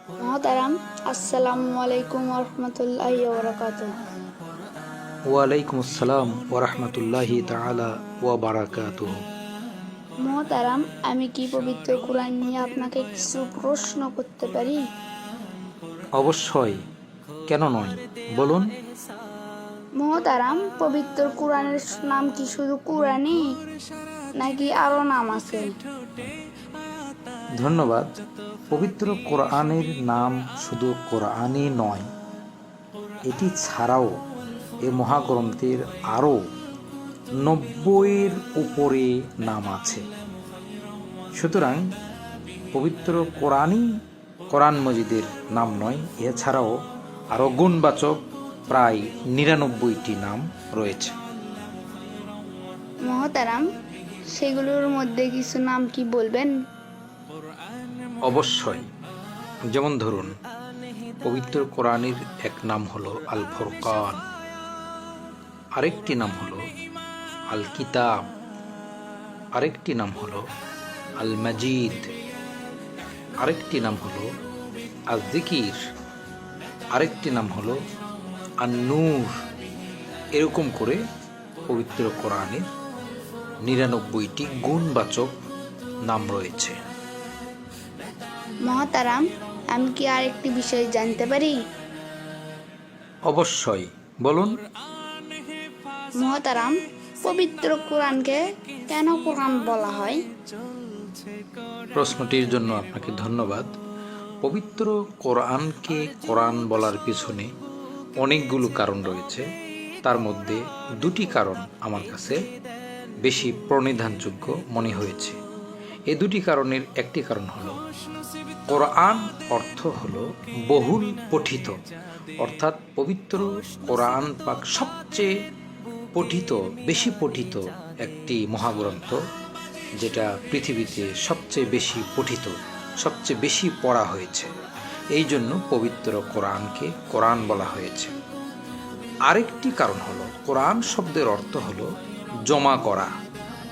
মহতারাম, আসসালামু আলাইকুম ওরহমতুল্লাহি ওবরাকাতুহ। ওয়ালাইকুম আসসালাম ওরহমতুল্লাহি তাআলা ওয়া বারাকাতুহু। মহতারাম, আমি কি পবিত্র কোরআন নিয়ে আপনাকে কিছু প্রশ্ন করতে পারি? অবশ্যই, কেন নয়, বলুন। মহতারাম, পবিত্র কোরআনের নাম কি শুধু কোরআনই নাকি আরো নাম আছে? ধন্যবাদ। পবিত্র কোরআনের নাম শুধু কোরআনই নয়, এটি ছাড়াও এ মহাগ্রন্থের আরও 90-এর উপরে নাম আছে। সুতরাং পবিত্র কোরআনই কোরআন মজিদের নাম নয়, এছাড়াও আরও গুণবাচক প্রায় 99টি নাম রয়েছে। মহতারাম, সেগুলোর মধ্যে কিছু নাম কি বলবেন? অবশ্যই, যেমন ধরুন, পবিত্র কোরআনের এক নাম হলো আল ফুরকান, আরেকটি নাম হলো আল কিতাব, আরেকটি নাম হলো আল মাজিদ, আরেকটি নাম হলো আল জিকির, আরেকটি নাম হলো আন নূর। এরকম করে পবিত্র কোরআনের 99টি গুণবাচক নাম রয়েছে। মহতারাম, আমি কি আরেকটি বিষয় জানতে পারি? অবশ্যই, বলুন। মহতারাম, পবিত্র কোরআনকে কেন কোরআন বলা হয়? প্রশ্নটির জন্য আপনাকে ধন্যবাদ। পবিত্র কোরআনকে কোরআন বলার পিছনে অনেকগুলো কারণ রয়েছে। তার মধ্যে দুটি কারণ আমার কাছে বেশি প্রণিধানযোগ্য মনে হয়েছে। এই দুটি কারণের একটি কারণ হলো, কোরআন অর্থ হলো বহুল পঠিত, অর্থাৎ পবিত্র কোরআন পাক সবচেয়ে পঠিত, বেশি পঠিত একটি মহাগ্রন্থ, যেটা পৃথিবীতে সবচেয়ে বেশি পঠিত, সবচেয়ে বেশি পড়া হয়েছে। এই জন্য পবিত্র কোরআনকে কোরআন বলা হয়েছে। আরেকটি কারণ হলো, কোরআন শব্দের অর্থ হলো জমা করা।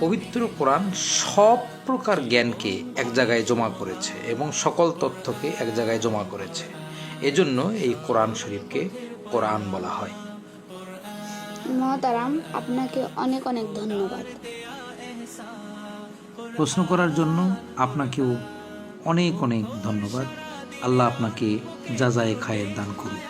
পবিত্র কোরআন সব প্রকার জ্ঞানকে এক জায়গায় জমা করেছে এবং সকল তথ্যকে এক জায়গায় জমা করেছে। এজন্য এই কোরআন শরীফকে কোরআন বলা হয়। মহতারাম, আপনাকে অনেক অনেক ধন্যবাদ। প্রশ্ন করার জন্য আপনাকেও অনেক অনেক ধন্যবাদ। আল্লাহ আপনাকে জাযায়ে খায়ের দান করুন।